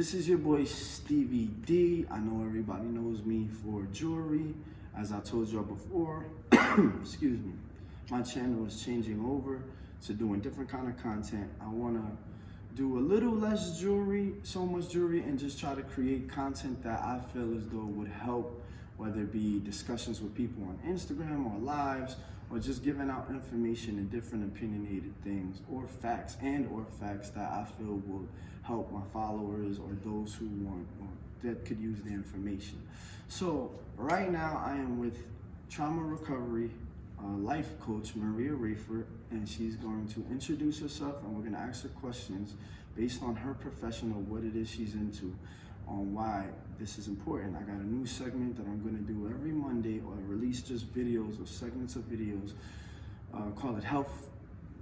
This is your boy Stevie D. I know everybody knows me for jewelry. As I told y'all before, excuse me, my channel is changing over to doing different kind of content. I want to do a little less jewelry, so much jewelry, and just try to create content that I feel as though would help, whether it be discussions with people on Instagram or lives, or just giving out information and different opinionated things or facts that I feel will help my followers or those who want or that could use the information. So right now I am with trauma recovery life coach Maria Rayford, and she's going to introduce herself, and we're going to ask her questions based on her profession of what it is she's into, on why this is important. I got a new segment that I'm going to do every Monday, or release just videos or segments of videos, call it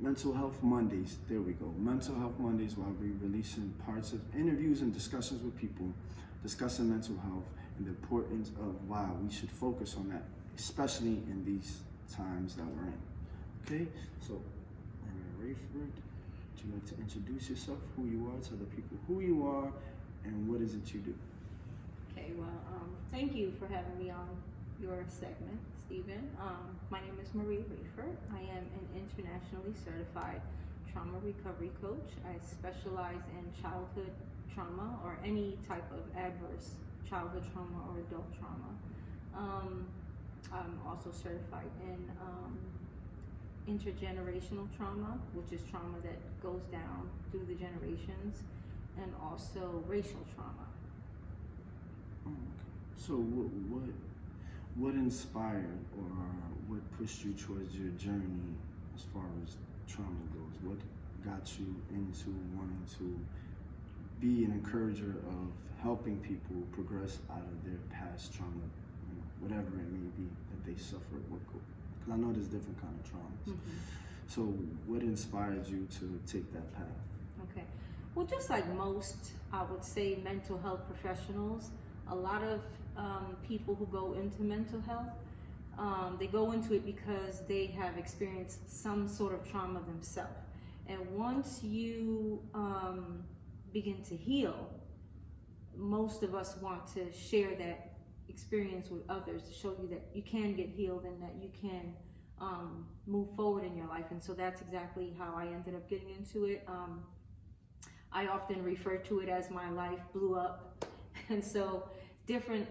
Mental Health Mondays. There we go. Mental Health Mondays, where I'll be releasing parts of interviews and discussions with people discussing mental health and the importance of why we should focus on that, especially in these times that we're in. Okay, so Maria Rayford, would you like to introduce yourself, who you are, tell the people who you are, and what is it you do? Okay, well, thank you for having me on your segment, Stephen. My name is Maria Rayford. I am an internationally certified trauma recovery coach. I specialize in childhood trauma or any type of adverse childhood trauma or adult trauma. I'm also certified in intergenerational trauma, which is trauma that goes down through the generations, and also racial trauma. So what inspired or what pushed you towards your journey as far as trauma goes? What got you into wanting to be an encourager of helping people progress out of their past trauma, whatever it may be that they suffered? Because I know there's different kind of traumas. Mm-hmm. So what inspired you to take that path? Okay. Well, just like most, I would say, mental health professionals, a lot of people who go into mental health, they go into it because they have experienced some sort of trauma themselves. And once you begin to heal, most of us want to share that experience with others to show you that you can get healed and that you can move forward in your life. And so that's exactly how I ended up getting into it. I often refer to it as my life blew up. And so different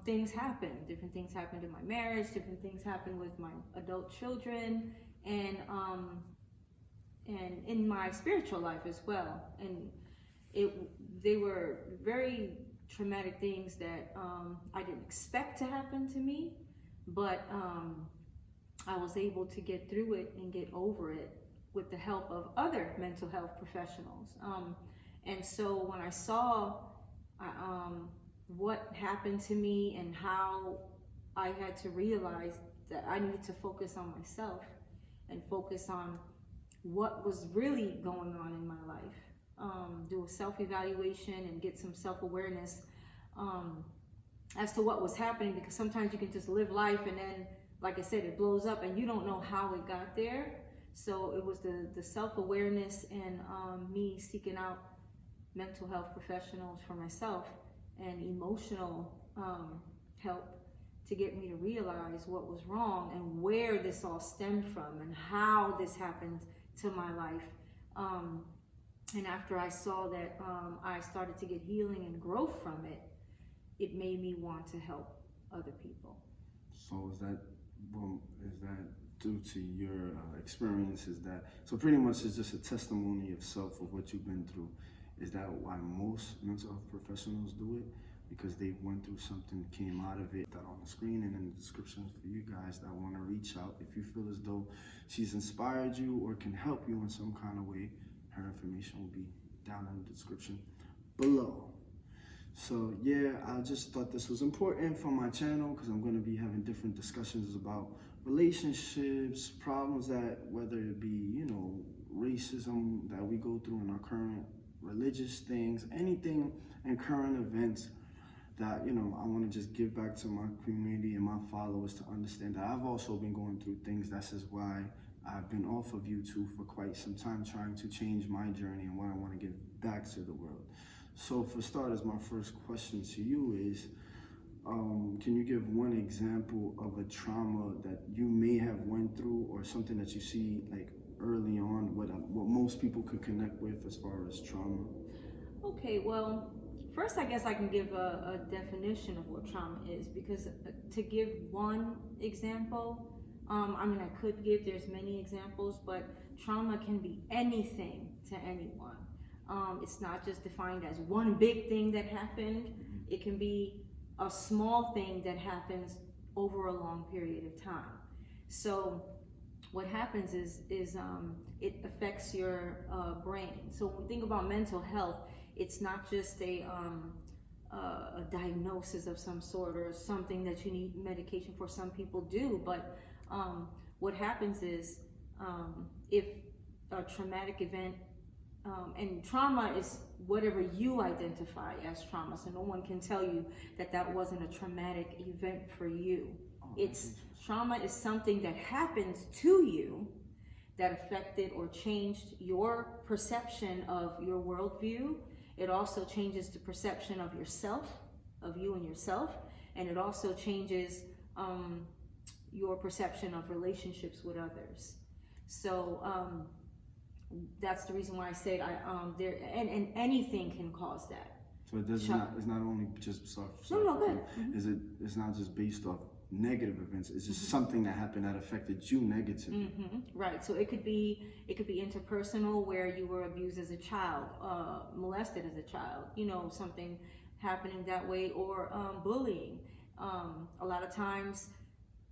things happened. Different things happened in my marriage, different things happened with my adult children, and in my spiritual life as well. And they were very traumatic things that I didn't expect to happen to me, but I was able to get through it and get over it with the help of other mental health professionals. And so when I saw what happened to me and how I had to realize that I needed to focus on myself and focus on what was really going on in my life, do a self-evaluation and get some self-awareness as to what was happening, because sometimes you can just live life and then, like I said, it blows up and you don't know how it got there. So it was the self-awareness and me seeking out mental health professionals for myself and emotional help to get me to realize what was wrong and where this all stemmed from and how this happened to my life. And after I saw that I started to get healing and growth from it, it made me want to help other people. So is that due to your experiences? So pretty much it's just a testimony of self of what you've been through. Is that why most mental health professionals do it? Because they went through something, came out of it. That on the screen and in the description for you guys that want to reach out. If you feel as though she's inspired you or can help you in some kind of way, her information will be down in the description below. So yeah, I just thought this was important for my channel because I'm going to be having different discussions about relationships, problems that, whether it be, racism that we go through in our current religious things, anything and current events that, I want to just give back to my community and my followers to understand that I've also been going through things. That's is why I've been off of YouTube for quite some time, trying to change my journey and what I want to give back to the world. So for starters, my first question to you is, can you give one example of a trauma that you may have went through, or something that you see like early on, what most people could connect with as far as trauma? Okay, well, first I guess I can give a definition of what trauma is, because to give one example, I mean, I could give, there's many examples, but trauma can be anything to anyone. It's not just defined as one big thing that happened. It can be a small thing that happens over a long period of time. So what happens is it affects your brain. So when we think about mental health, it's not just a diagnosis of some sort or something that you need medication for. Some people do, but what happens is if a traumatic event, and trauma is whatever you identify as trauma, so no one can tell you that that wasn't a traumatic event for you. It's trauma is something that happens to you that affected or changed your perception of your worldview. It also changes the perception of yourself, of you and yourself, and it also changes your perception of relationships with others. So that's the reason why I said there, and anything can cause that. So it does not. It's not only just No, good. Is it? It's not just based off negative events. It's just something that happened that affected you negatively. Right. So it could be interpersonal, where you were abused as a child, molested as a child. You know, something happening that way, or bullying. A lot of times,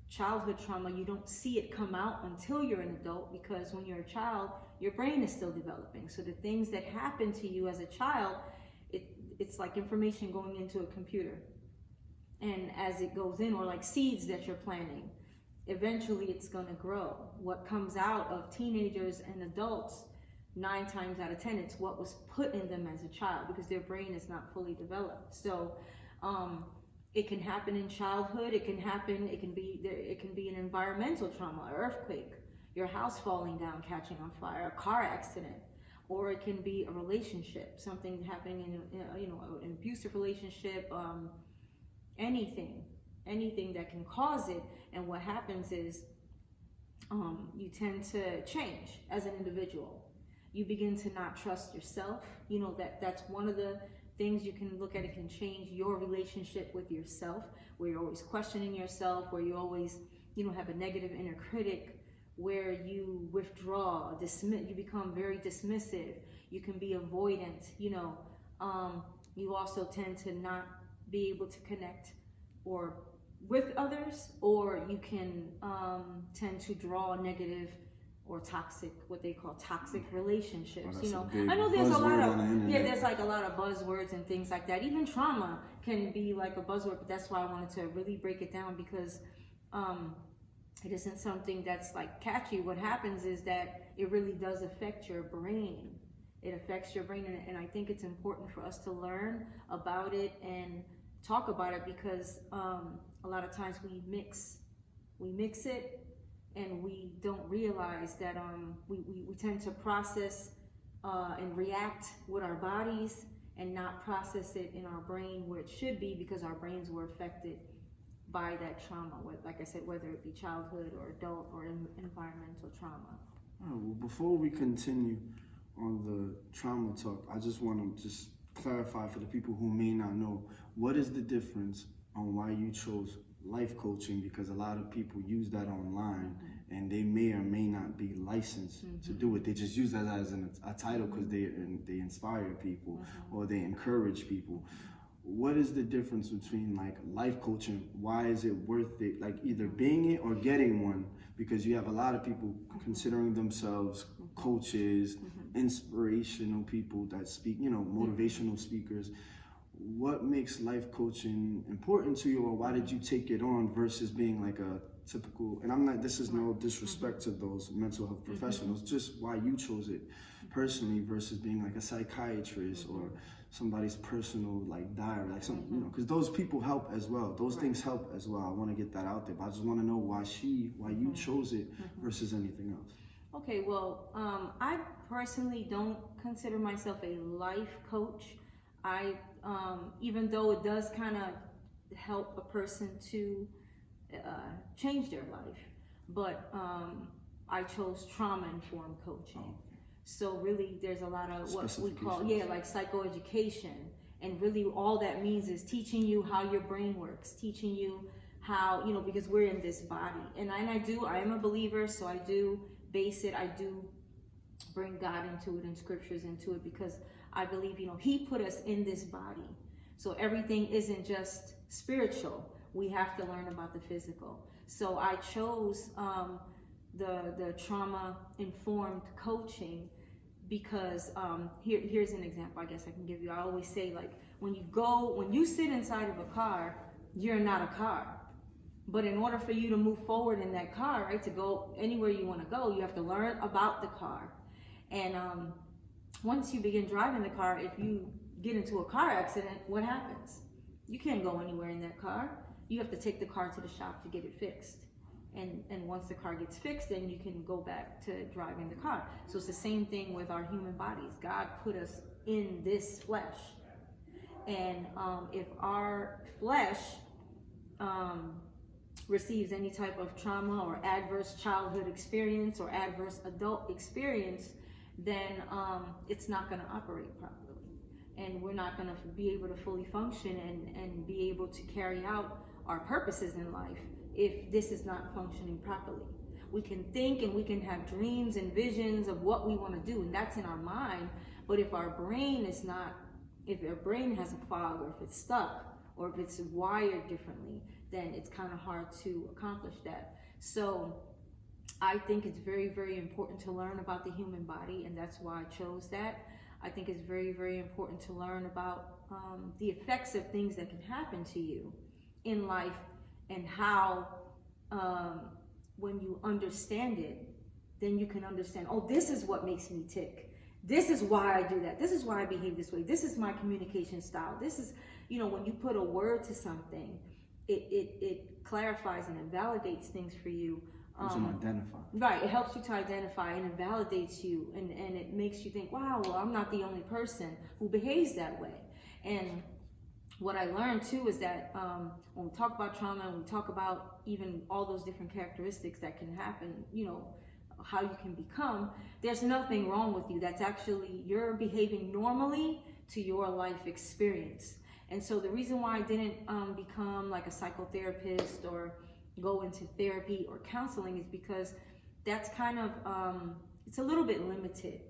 childhood trauma, you don't see it come out until you're an adult, because when you're a child, your brain is still developing. So the things that happen to you as a child, it's like information going into a computer. And as it goes in, or like seeds that you're planting, eventually it's going to grow. What comes out of teenagers and adults, 9 times out of 10, it's what was put in them as a child, because their brain is not fully developed. So it can happen in childhood. It can be an environmental trauma, an earthquake, your house falling down, catching on fire, a car accident, or it can be a relationship, something happening in an abusive relationship, anything that can cause it. And what happens is you tend to change as an individual. You begin to not trust yourself. You know, that's one of the things you can look at. It can change your relationship with yourself, where you're always questioning yourself, where you always, have a negative inner critic, where you withdraw, you become very dismissive. You can be avoidant. You also tend to not be able to connect or with others, or you can tend to draw negative or toxic, what they call toxic relationships. I know there's a lot of there's like a lot of buzzwords and things like that. Even trauma can be like a buzzword, but that's why I wanted to really break it down, because it isn't something that's like catchy. What happens is that it really does affect your brain. It affects your brain, and I think it's important for us to learn about it and talk about it, because a lot of times we mix it, and we don't realize that we tend to process and react with our bodies and not process it in our brain where it should be, because our brains were affected by that trauma, like I said, whether it be childhood or adult or environmental trauma. Well, before we continue on the trauma talk, I just want to clarify for the people who may not know, what is the difference on why you chose life coaching? Because a lot of people use that online, and they may or may not be licensed to do it. They just use that as a title because they inspire people or they encourage people. What is the difference between like life coaching? Why is it worth it? Like either being it or getting one? Because you have a lot of people considering themselves coaches, inspirational people that speak, motivational speakers. What makes life coaching important to you, or why did you take it on versus being like a typical, and this is no disrespect to those mental health professionals, just why you chose it personally versus being like a psychiatrist or somebody's personal like diary, like something, because those people help as well. Those things help as well. I want to get that out there, but I just want to know why you chose it versus anything else. Okay, well, I personally don't consider myself a life coach. I, even though it does kind of help a person to change their life, but I chose trauma-informed coaching. Oh. So really, there's a lot of what we call, Specifications. like psychoeducation. And really all that means is teaching you how your brain works, teaching you how, because we're in this body. And I am a believer, so I do base it, I do bring God into it and scriptures into it, because I believe, he put us in this body. So everything isn't just spiritual. We have to learn about the physical. So I chose the trauma-informed coaching because here's an example I guess I can give you. I always say, like, when you sit inside of a car, you're not a car. But in order for you to move forward in that car, right, to go anywhere you want to go, you have to learn about the car. And once you begin driving the car, if you get into a car accident, what happens? You can't go anywhere in that car. You have to take the car to the shop to get it fixed. And once the car gets fixed, then you can go back to driving the car. So it's the same thing with our human bodies. God put us in this flesh. And if our flesh receives any type of trauma or adverse childhood experience or adverse adult experience, then it's not going to operate properly. And we're not going to be able to fully function and be able to carry out our purposes in life if this is not functioning properly. We can think and we can have dreams and visions of what we want to do, and that's in our mind. But if our brain is not, if your brain has a fog, or if it's stuck, or if it's wired differently, then it's kind of hard to accomplish that. So I think it's very, very important to learn about the human body, and that's why I chose that. I think it's very, very important to learn about the effects of things that can happen to you in life, and how when you understand it, then you can understand, oh, this is what makes me tick. This is why I do that. This is why I behave this way. This is my communication style. This is, when you put a word to something, it clarifies and it validates things for you. Identify. Right, it helps you to identify, and it validates you, and it makes you think, wow, well, I'm not the only person who behaves that way. And what I learned too is that when we talk about trauma and we talk about even all those different characteristics that can happen, how you can become, there's nothing wrong with you. That's actually, you're behaving normally to your life experience. And so the reason why I didn't become like a psychotherapist or go into therapy or counseling is because that's kind of, it's a little bit limited.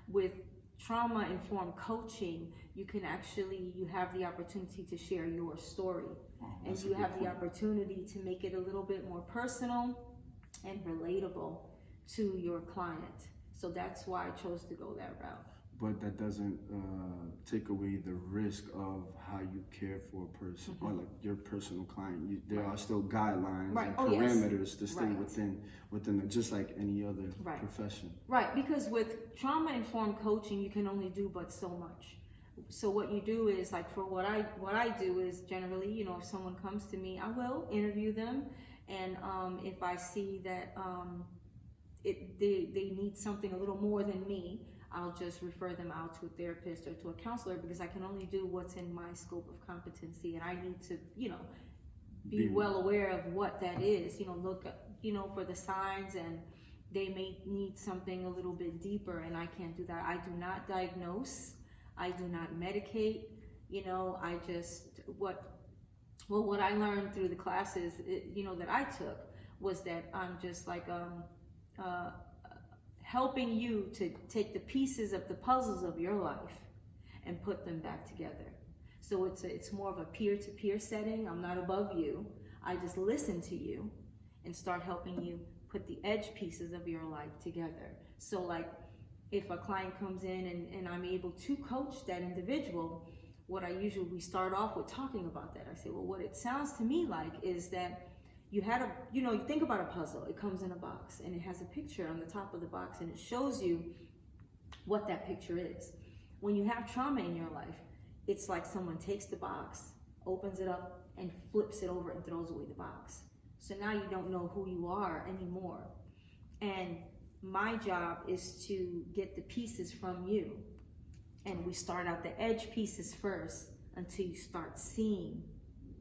With trauma-informed coaching, you have the opportunity to share your story. And you have the opportunity to make it a little bit more personal and relatable to your client. So that's why I chose to go that route. But that doesn't take away the risk of how you care for a person, or like your personal client. There are still guidelines and parameters to stay within just like any other profession. Right, because with trauma-informed coaching, you can only do but so much. So what you do is, like, for what I do is generally, if someone comes to me, I will interview them, and if I see that they need something a little more than me, I'll just refer them out to a therapist or to a counselor, because I can only do what's in my scope of competency, and I need to, be well aware of what that is. Look, for the signs, and they may need something a little bit deeper, and I can't do that. I do not diagnose. I do not medicate. I just what I learned through the classes, that I took, was that I'm just like helping you to take the pieces of the puzzles of your life and put them back together. So it's more of a peer-to-peer setting. I'm not above you. I just listen to you and start helping you put the edge pieces of your life together. So, like, if a client comes in and I'm able to coach that individual, we start off with talking about that. I say, well, what it sounds to me like is that you think about a puzzle. It comes in a box, and it has a picture on the top of the box, and it shows you what that picture is. When you have trauma in your life, it's like someone takes the box, opens it up, and flips it over and throws away the box. So now you don't know who you are anymore. And my job is to get the pieces from you And we start out the edge pieces first until you start seeing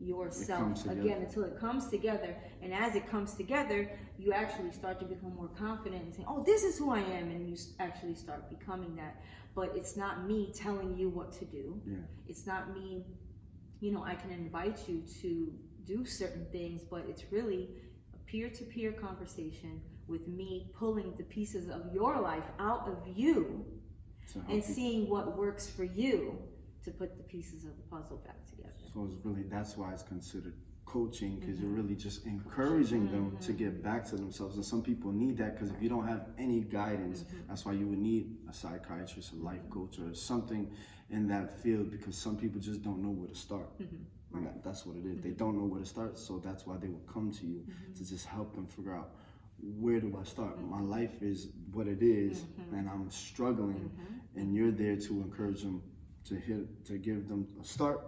yourself again, until it comes together. And as it comes together, you actually start to become more confident and say, oh, this is who I am. And you actually start becoming that. But it's not me telling you what to do. Yeah. It's not me, I can invite you to do certain things, but it's really a peer-to-peer conversation with me pulling the pieces of your life out of you and seeing what works for you to put the pieces of the puzzle back together. So it's really, that's why it's considered coaching, because you're really just encouraging them to get back to themselves. And some people need that, because if you don't have any guidance, that's why you would need a psychiatrist, a life coach, or something in that field, because some people just don't know where to start. And that's what it is. They don't know where to start, so that's why they will come to you to just help them figure out, where do I start? My life is what it is, and I'm struggling, and you're there to encourage them to give them a start,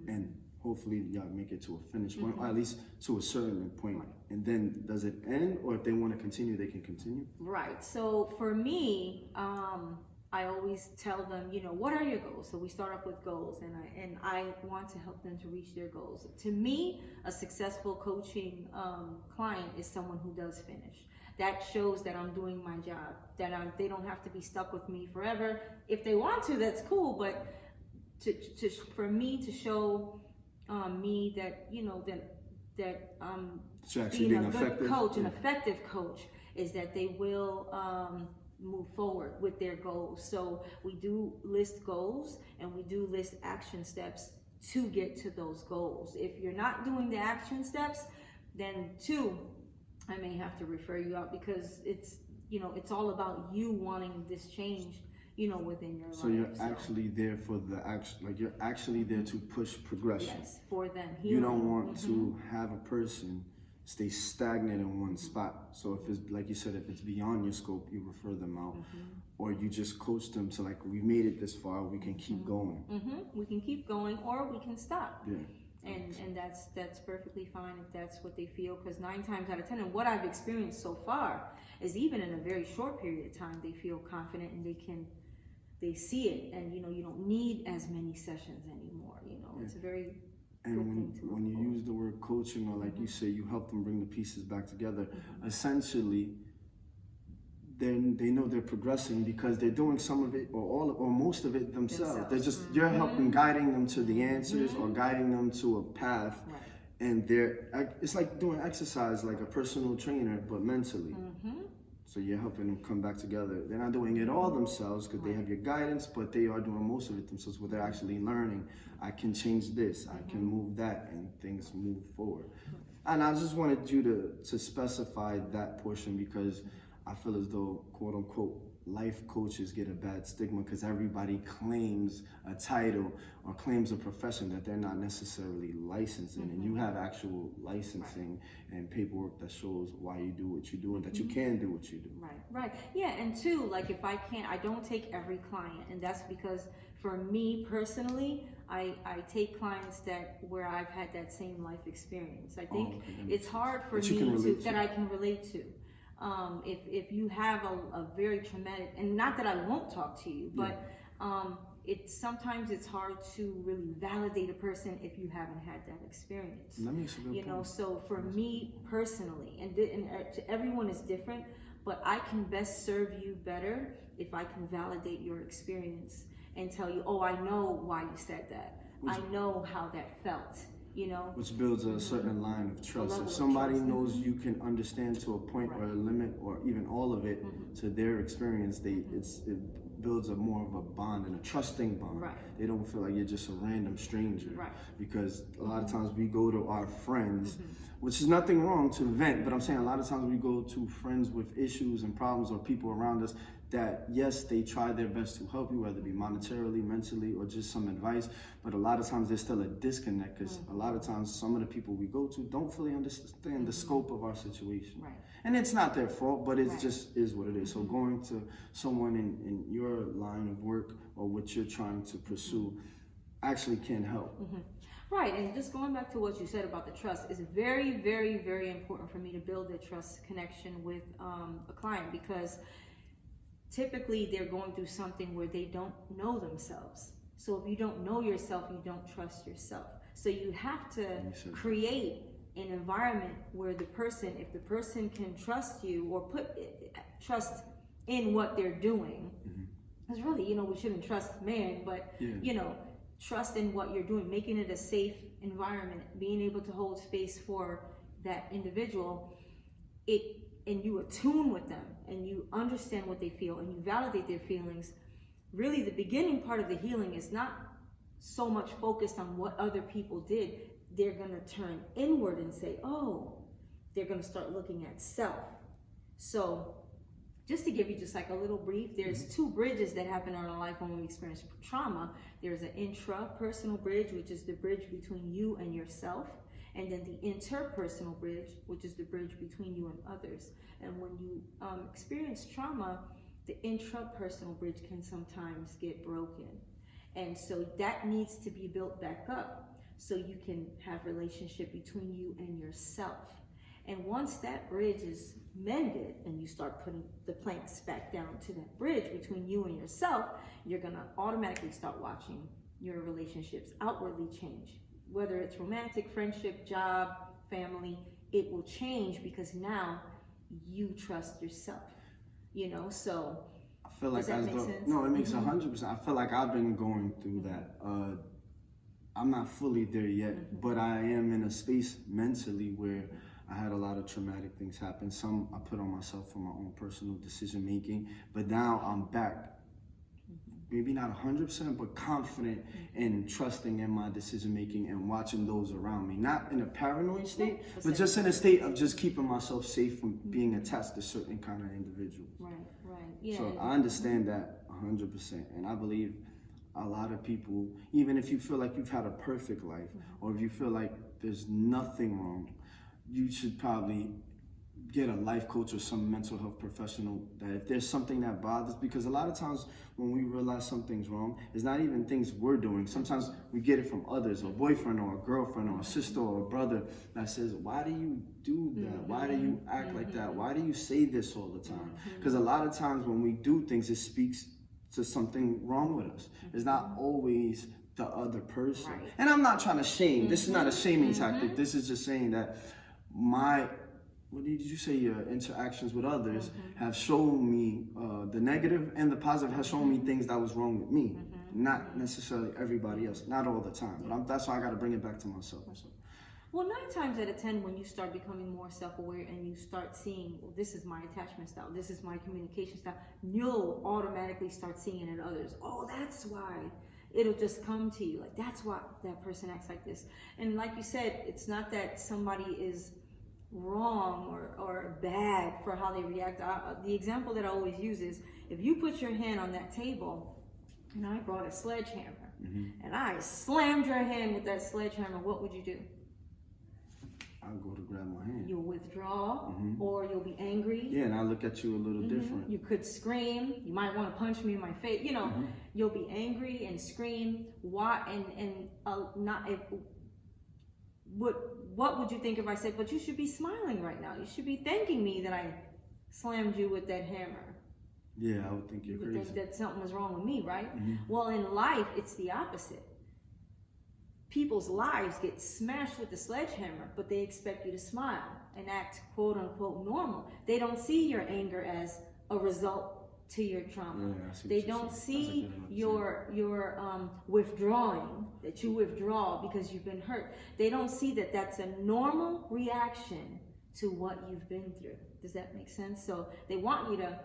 and hopefully y'all make it to a finish point, or at least to a certain point. And then does it end, or if they want to continue, they can continue? Right. So for me, I always tell them, what are your goals? So we start off with goals, and I want to help them to reach their goals. To me, a successful coaching client is someone who does finish. That shows that I'm doing my job, that they don't have to be stuck with me forever. If they want to, that's cool, but for me to show me that, that being a good coach, an effective coach, is that they will move forward with their goals. So we do list goals, and we do list action steps to get to those goals. If you're not doing the action steps, then I may have to refer you out, because it's all about you wanting this change, within your life. So you're actually there for the action, like you're actually there to push progression. Yes, for them. You don't want to have a person stay stagnant in one spot. So if it's, like you said, if it's beyond your scope, you refer them out, or you just coach them to, like, we made it this far, we can keep going. We can keep going, or we can stop. Yeah. And that's perfectly fine if that's what they feel, because 9 times out of 10, and what I've experienced so far is, even in a very short period of time, they feel confident and they see it, and you don't need as many sessions anymore. It's a very And when you use the word coaching, or like you say, you help them bring the pieces back together, essentially they know they're progressing, because they're doing some of it, or all or most of it themselves. They're just, you're helping, guiding them to the answers, or guiding them to a path. And it's like doing exercise, like a personal trainer, but mentally. So you're helping them come back together. They're not doing it all themselves, because they have your guidance, but they are doing most of it themselves, where they're actually learning, I can change this, I can move that, and things move forward. And I just wanted you to specify that portion, because I feel as though, quote unquote, life coaches get a bad stigma, because everybody claims a title or claims a profession that they're not necessarily licensed in. And you have actual licensing and paperwork that shows why you do what you do, and that you can do what you do. Right. Yeah, and two, like, if I don't take every client, and that's because for me personally, I take clients where I've had that same life experience. I think it's hard for me that I can relate to. If you have a very traumatic, and not that I won't talk to you, but sometimes it's hard to really validate a person if you haven't had that experience. That makes a good point. So for me personally, and to everyone is different, but I can best serve you better if I can validate your experience and tell you, oh, I know why you said that. I know how that felt. Which builds a certain line of trust. If somebody knows you can understand to a point, or a limit, or even all of it, to their experience, it builds more of a bond, and a trusting bond. They don't feel like you're just a random stranger. Because a lot of times we go to our friends, which is nothing wrong to vent, but I'm saying a lot of times we go to friends with issues and problems, or people around us that, yes, they try their best to help you, whether it be monetarily, mentally, or just some advice, but a lot of times there's still a disconnect, because a lot of times some of the people we go to don't fully understand the scope of our situation. And it's not their fault, but it just is what it is. So going to someone in your line of work, or what you're trying to pursue, actually can help. Right, and just going back to what you said about the trust, is very, very, very important for me to build a trust connection with a client, because typically they're going through something where they don't know themselves. So if you don't know yourself, you don't trust yourself. So you have to create an environment where the person, if the person can trust you or put trust in what they're doing, because really, you know, we shouldn't trust man, but you know, trust in what you're doing, making it a safe environment, being able to hold space for that individual, and you attune with them and you understand what they feel and you validate their feelings. Really, the beginning part of the healing is not so much focused on what other people did. They're going to turn inward and say, oh, they're going to start looking at self. So just to give you just like a little brief, there's two bridges that happen in our life when we experience trauma. There's an intrapersonal bridge, which is the bridge between you and yourself. And then the interpersonal bridge, which is the bridge between you and others. And when you experience trauma, the intrapersonal bridge can sometimes get broken. And so that needs to be built back up so you can have relationship between you and yourself. And once that bridge is mended and you start putting the planks back down to that bridge between you and yourself, you're gonna automatically start watching your relationships outwardly change. Whether it's romantic, friendship, job, family, it will change because now you trust yourself, you know, so. I feel like does that make sense? No, it makes 100%. I feel like I've been going through that. I'm not fully there yet, but I am in a space mentally where I had a lot of traumatic things happen. Some I put on myself for my own personal decision making, but now I'm back. Maybe not 100%, but confident and trusting in my decision making and watching those around me. Not in a paranoid state, but just in a state of just keeping myself safe from being attached to certain kind of individuals. Right. Yeah. So I understand that 100%. And I believe a lot of people, even if you feel like you've had a perfect life, or if you feel like there's nothing wrong, you should probably get a life coach or some mental health professional, that if there's something that bothers, because a lot of times when we realize something's wrong, it's not even things we're doing. Sometimes we get it from others, a boyfriend or a girlfriend or a sister or a brother that says, why do you do that? Why do you act like that? Why do you say this all the time? Because a lot of times when we do things, it speaks to something wrong with us. It's not always the other person. Right. And I'm not trying to shame. This is not a shaming tactic. This is just saying that what did you say, your interactions with others have shown me the negative and the positive has shown me things that was wrong with me, not necessarily everybody else, not all the time. But that's why I got to bring it back to myself. So. Well, 9 times out of 10, when you start becoming more self-aware and you start seeing, well, this is my attachment style, this is my communication style, you'll automatically start seeing it in others. Oh, that's why. It'll just come to you, like, that's why that person acts like this. And like you said, it's not that somebody is wrong or bad for how they react. The example that I always use is, if you put your hand on that table and I brought a sledgehammer and I slammed your hand with that sledgehammer, what would you do? I'll go to grab my hand. You'll withdraw, or you'll be angry. Yeah, and I look at you a little different. You could scream. You might want to punch me in my face. You know, you'll be angry and scream. Why? What would you think if I said, but you should be smiling right now? You should be thanking me that I slammed you with that hammer. Yeah, I would think you're crazy. You would think that something was wrong with me, right? Well, in life, it's the opposite. People's lives get smashed with the sledgehammer, but they expect you to smile and act quote unquote normal. They don't see your anger as a result to your trauma. They don't see your withdrawing, that you withdraw because you've been hurt. They don't see that that's a normal reaction to what you've been through. Does that make sense? So they want you to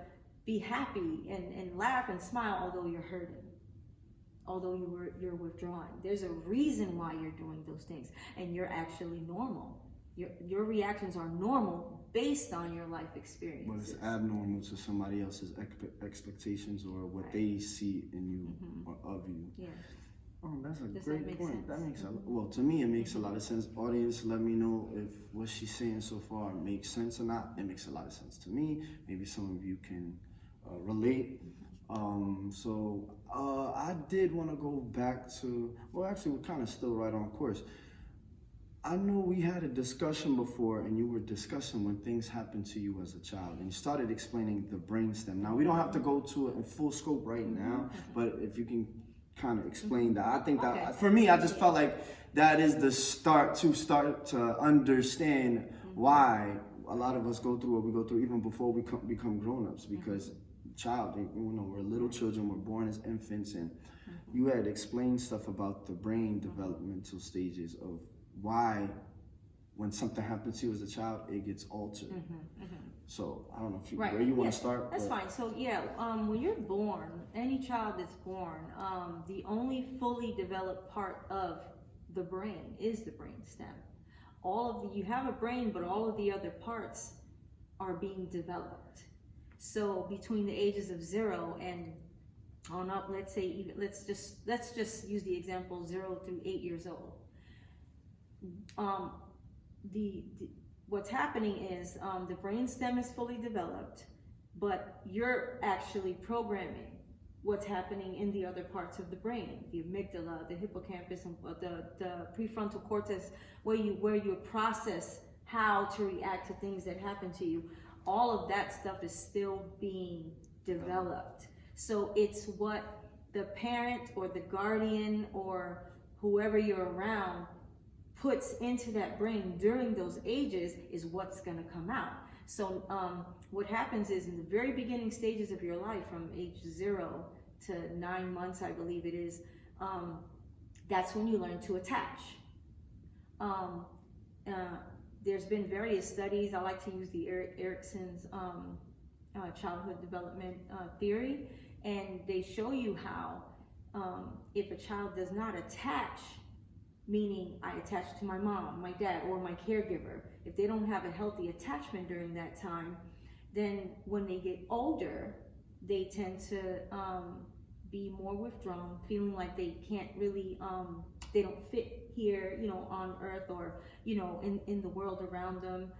be happy and laugh and smile although you're hurting. Although you're withdrawing, there's a reason why you're doing those things, and you're actually normal. Your reactions are normal based on your life experiences. But it's abnormal to somebody else's expectations or what they see in you or of you. Yeah. Oh, that's a Does great that make point. sense? That makes well, to me, it makes a lot of sense. Audience, let me know if what she's saying so far makes sense or not. It makes a lot of sense to me. Maybe some of you can relate. I did want to go back to, well, actually, we're kind of still right on course. I know we had a discussion before, and you were discussing when things happened to you as a child, and you started explaining the brainstem. Now, we don't have to go to it in full scope right now, but if you can kind of explain that. I think that, for me, I just felt like that is the start to understand why a lot of us go through what we go through even before we become grown-ups, because we're little children, we're born as infants, and you had explained stuff about the brain developmental stages of why when something happens to you as a child, it gets altered. So I don't know if you, where you want to start. That's fine. So when you're born, any child that's born, the only fully developed part of the brain is the brain stem. You have a brain, but all of the other parts are being developed. So between the ages of 0 and on up, let's just use the example 0 through 8 years old. What's happening is the brain stem is fully developed, but you're actually programming what's happening in the other parts of the brain, the amygdala, the hippocampus, and the prefrontal cortex, where you process how to react to things that happen to you. All of that stuff is still being developed. So it's what the parent or the guardian or whoever you're around puts into that brain during those ages is what's going to come out. So what happens is in the very beginning stages of your life, from age 0 to 9 months, I believe it is, that's when you learn to attach. There's been various studies. I like to use the Erickson's childhood development theory, and they show you how if a child does not attach, meaning I attach to my mom, my dad, or my caregiver, if they don't have a healthy attachment during that time, then when they get older, they tend to be more withdrawn, feeling like they can't really, they don't fit here, on earth, or, in the world around them,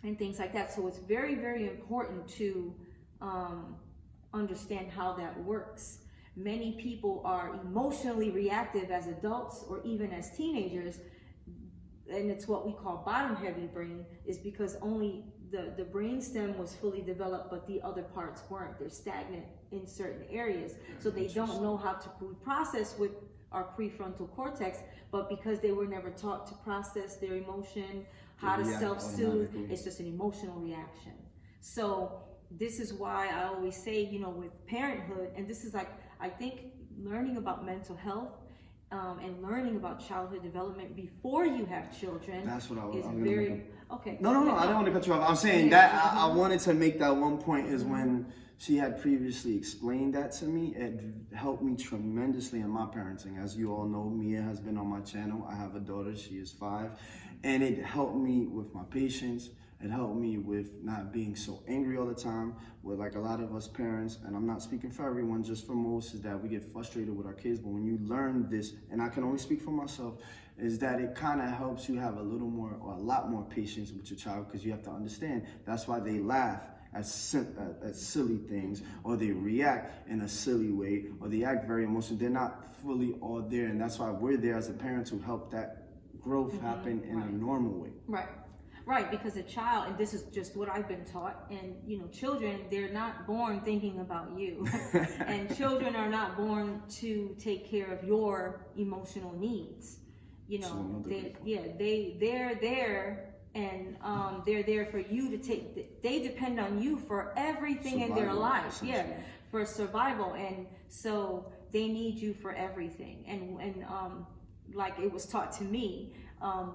and things like that. So it's very, very important to understand how that works. Many people are emotionally reactive as adults or even as teenagers, and it's what we call bottom-heavy brain, is because only the brain stem was fully developed, but the other parts weren't. They're stagnant in certain areas, so they don't know how to process with our prefrontal cortex, but because they were never taught to process their emotion, how to self-soothe, it's just an emotional reaction. So this is why I always say, with parenthood, and this is I think learning about mental health and learning about childhood development before you have children. That's what I was very okay. No, I don't want to cut you off. I'm saying that I wanted to make that one point is when she had previously explained that to me, it helped me tremendously in my parenting. As you all know, Mia has been on my channel. I have a daughter, she is 5, and it helped me with my patience. It helped me with not being so angry all the time. With like a lot of us parents, and I'm not speaking for everyone, just for most, is that we get frustrated with our kids. But when you learn this, and I can only speak for myself, is that it kind of helps you have a little more or a lot more patience with your child, because you have to understand that's why they laugh at silly things, or they react in a silly way, or they act very emotional. They're not fully all there, and that's why we're there as a parent to help that growth happen in a normal way. Right, because a child, and this is just what I've been taught, and children, they're not born thinking about you. And children are not born to take care of your emotional needs. They're there, and they're there for you to take. They depend on you for everything in their life. For survival, and so they need you for everything. And like it was taught to me.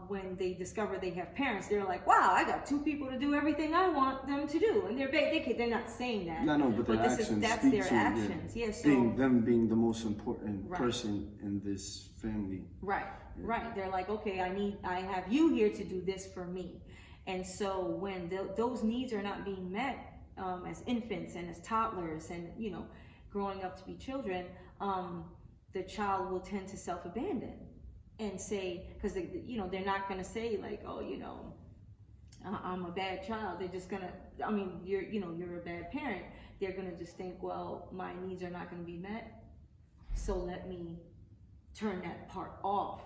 When they discover they have parents, they're like, "Wow, I got 2 people to do everything I want them to do," and they're not saying that. No, but their actions that's their actions. So being the most important person in this family. Right. They're like, "Okay, I have you here to do this for me," and so when those needs are not being met as infants and as toddlers, and growing up to be children, the child will tend to self-abandon. And say, because they're not going to say like, "Oh, I'm a bad child." They're just gonna, you're a bad parent. They're gonna just think, well, my needs are not going to be met, so let me turn that part off.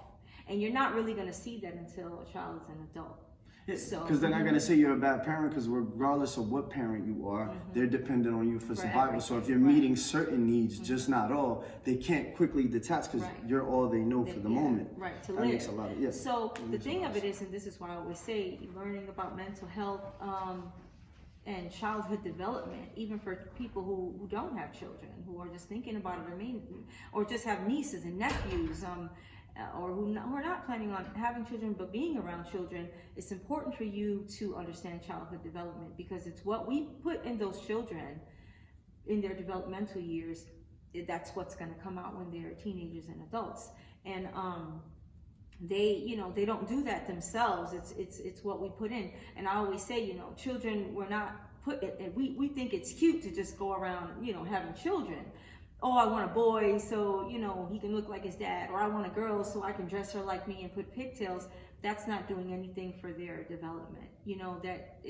And you're not really going to see that until a child is an adult. Because they're not going to say you're a bad parent, because regardless of what parent you are, they're dependent on you for survival. everything. So if you're meeting certain needs, just not all, they can't quickly detach because you're all they know for the moment. Right, to that live. Makes a lot of, So the thing of it is, and this is why I always say, learning about mental health and childhood development, even for people who don't have children, who are just thinking about it, or just have nieces and nephews, or who are not planning on having children but being around children, it's important for you to understand childhood development, because it's what we put in those children in their developmental years. That's what's going to come out when they're teenagers and adults. And they don't do that themselves. It's what we put in. And I always say, children were not put it. We think it's cute to just go around, having children. Oh, I want a boy so, he can look like his dad, or I want a girl so I can dress her like me and put pigtails. That's not doing anything for their development. That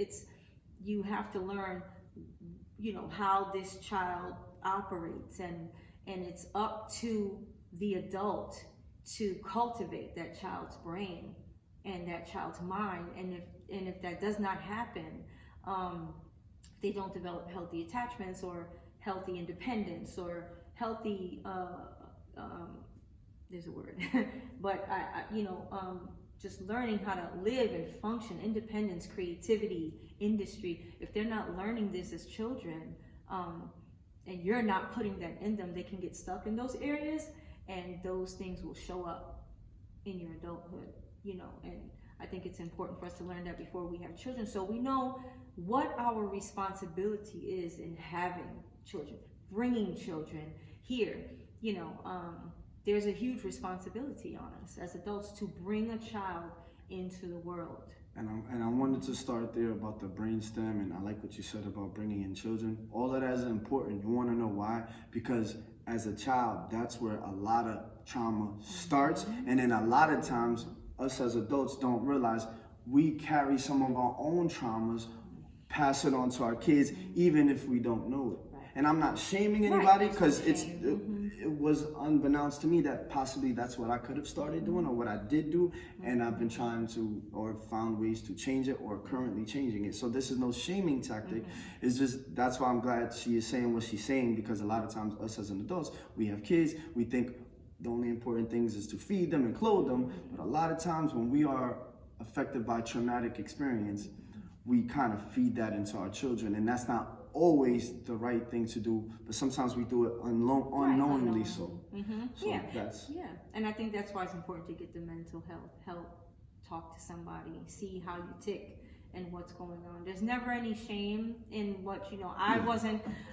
you have to learn, how this child operates, and it's up to the adult to cultivate that child's brain and that child's mind. And if that does not happen, they don't develop healthy attachments or healthy independence or healthy there's a word but just learning how to live and function, independence, creativity, industry. If they're not learning this as children, and you're not putting that in them, they can get stuck in those areas, and those things will show up in your adulthood. And I think it's important for us to learn that before we have children, so we know what our responsibility is in having children, bringing children here. There's a huge responsibility on us as adults to bring a child into the world. And I wanted to start there about the brainstem, and I like what you said about bringing in children. All of that is important. You want to know why? Because as a child, that's where a lot of trauma starts. And then a lot of times, us as adults don't realize we carry some of our own traumas, pass it on to our kids, even if we don't know it. And I'm not shaming anybody, because it was unbeknownst to me that possibly that's what I could have started doing, or what I did do, and I've been trying to, or found ways to change it, or currently changing it. So this is no shaming tactic. It's just, that's why I'm glad she is saying what she's saying, because a lot of times us as an adults, we have kids, we think the only important things is to feed them and clothe them, but a lot of times when we are affected by traumatic experience, we kind of feed that into our children, and that's not always the right thing to do, but sometimes we do it unknowingly. So and I think that's why it's important to get the mental health help, talk to somebody, see how you tick and what's going on. There's never any shame in what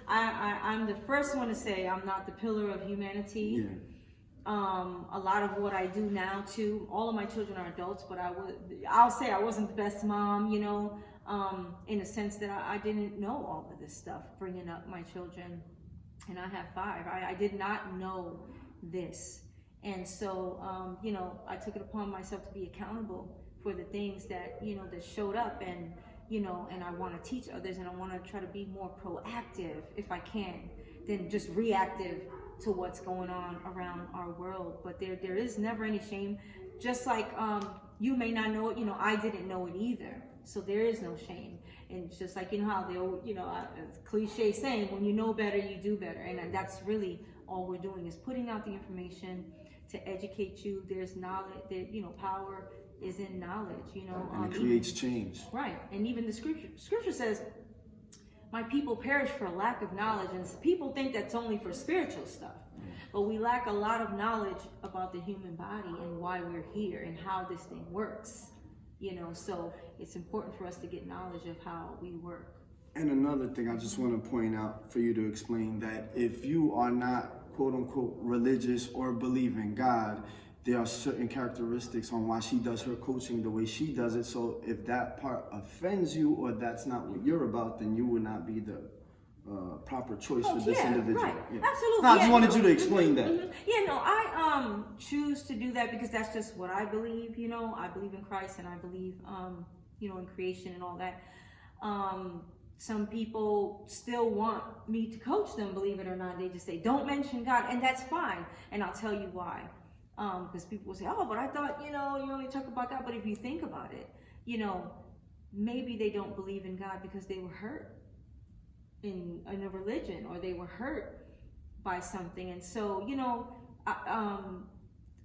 I'm the first one to say I'm not the pillar of humanity. A lot of what I do now too, all of my children are adults, but I'll say I wasn't the best mom, in a sense that I didn't know all of this stuff, bringing up my children, and I have 5. I did not know this, and so I took it upon myself to be accountable for the things that that showed up, and and I want to teach others, and I want to try to be more proactive if I can than just reactive to what's going on around our world. But there is never any shame. Just like you may not know it, I didn't know it either. So there is no shame. And it's just like, how they, it's cliche saying, when you know better, you do better. And that's really all we're doing, is putting out the information to educate you. There's knowledge, power is in knowledge, and it creates change. Right. And even the scripture says, my people perish for lack of knowledge. And people think that's only for spiritual stuff. But we lack a lot of knowledge about the human body and why we're here and how this thing works. So it's important for us to get knowledge of how we work. And another thing I just want to point out for you to explain, that if you are not quote unquote religious or believe in God, there are certain characteristics on why she does her coaching the way she does it. So if that part offends you, or that's not what you're about, then you would not be the proper choice for this individual. Right. Absolutely. No, I just wanted you to explain that. I choose to do that because that's just what I believe. I believe in Christ, and I believe in creation and all that. Some people still want me to coach them, believe it or not. They just say, don't mention God, and that's fine. And I'll tell you why. Because people will say, oh, but I thought, you only talk about God. But if you think about it, maybe they don't believe in God because they were hurt in a religion, or they were hurt by something. And so,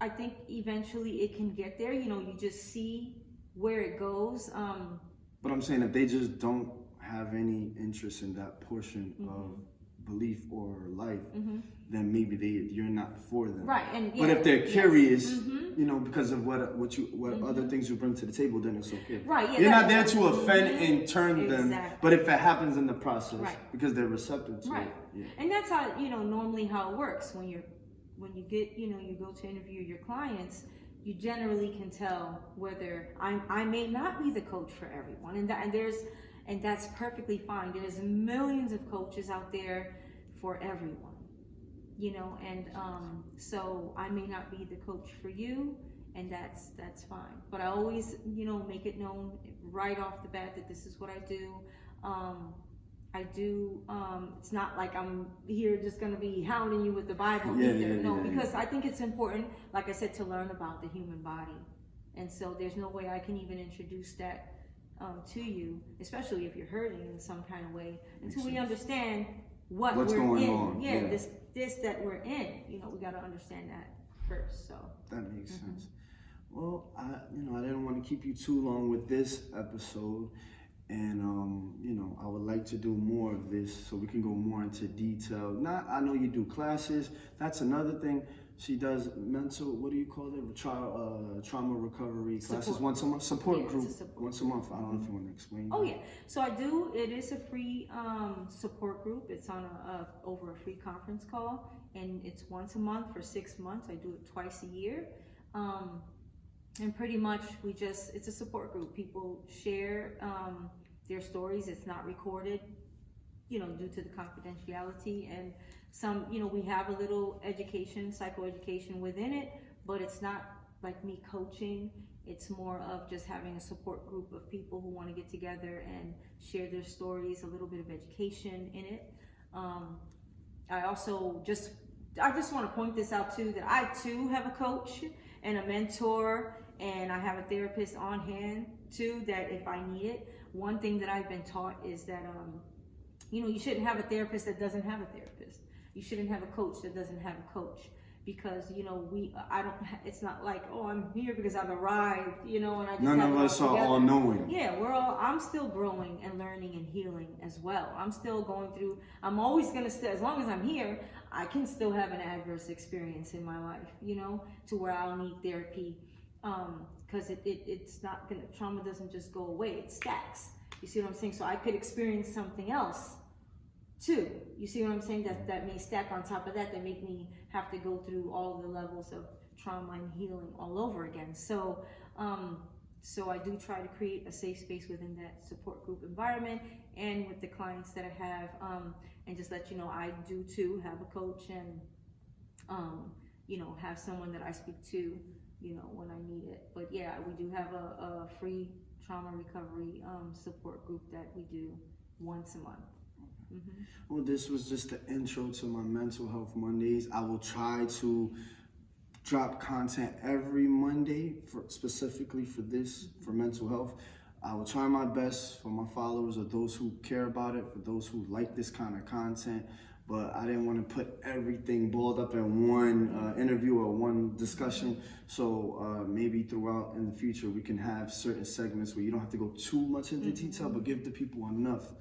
I think eventually it can get there. You just see where it goes. But I'm saying if they just don't have any interest in that portion of belief or life, then maybe you're not for them. Right. And but if they're curious, because of what other things you bring to the table, then it's okay. Right. Yeah, you're not there to offend and turn them. But if it happens in the process, because they're receptive to it. Yeah. And that's how normally how it works when you get you go to interview your clients. You generally can tell whether I may not be the coach for everyone, and that's perfectly fine. There's millions of coaches out there for everyone, and so I may not be the coach for you, and that's fine. But I always, make it known right off the bat that this is what I do. It's not like I'm here just going to be hounding you with the Bible either. Because I think it's important, like I said, to learn about the human body. And so there's no way I can even introduce that to you, especially if you're hurting in some kind of way, until we understand what's we're going in. on. Yeah, this that we're in. We got to understand that first. So that makes sense. Well, I didn't want to keep you too long with this episode. And, I would like to do more of this so we can go more into detail. I know you do classes. That's another thing. She does mental, what do you call it? Trauma recovery classes once a month. Support group once a month. I don't know if you want to explain. Oh, yeah. So I do. It is a free support group. It's on over a free conference call. And it's once a month for 6 months. I do it twice a year. And pretty much it's a support group. People share their stories. It's not recorded, due to the confidentiality. And some, we have a little psychoeducation within it, but it's not like me coaching. It's more of just having a support group of people who want to get together and share their stories, a little bit of education in it. I just want to point this out too, that I too have a coach and a mentor, and I have a therapist on hand too, that if I need it. One thing that I've been taught is that you shouldn't have a therapist that doesn't have a therapist. You shouldn't have a coach that doesn't have a coach, because it's not like, oh, I'm here because I've arrived, and I just none of us are all knowing. Yeah, I'm still growing and learning and healing as well. I'm still going through. I'm always gonna as long as I'm here, I can still have an adverse experience in my life, to where I'll need therapy. Because it's not gonna, trauma doesn't just go away, it stacks. You see what I'm saying? So I could experience something else too. You see what I'm saying? That may stack on top of that make me have to go through all of the levels of trauma and healing all over again. So I do try to create a safe space within that support group environment, and with the clients that I have, and just let you know, I do too have a coach, and have someone that I speak to, when I need it. But yeah, we do have a free trauma recovery support group that we do once a month. Well, this was just the intro to my Mental Health Mondays. I will try to drop content every Monday specifically for mental health. I will try my best for my followers, or those who care about it, for those who like this kind of content. But I didn't want to put everything balled up in one interview or one discussion. So maybe throughout in the future, we can have certain segments where you don't have to go too much into detail, but give the people enough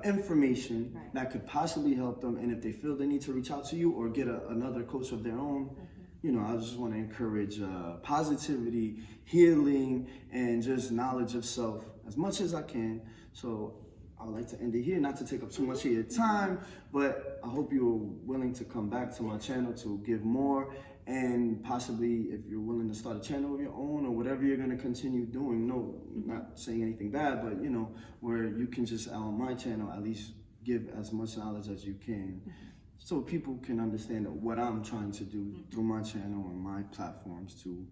information that could possibly help them. And if they feel they need to reach out to you or get another coach of their own, I just want to encourage positivity, healing, and just knowledge of self as much as I can. So I would like to end it here, not to take up too much of your time, but I hope you're willing to come back to my channel to give more, and possibly if you're willing to start a channel of your own or whatever you're going to continue doing. No, not saying anything bad, but where you can just, on my channel, at least give as much knowledge as you can, so people can understand what I'm trying to do through my channel and my platforms to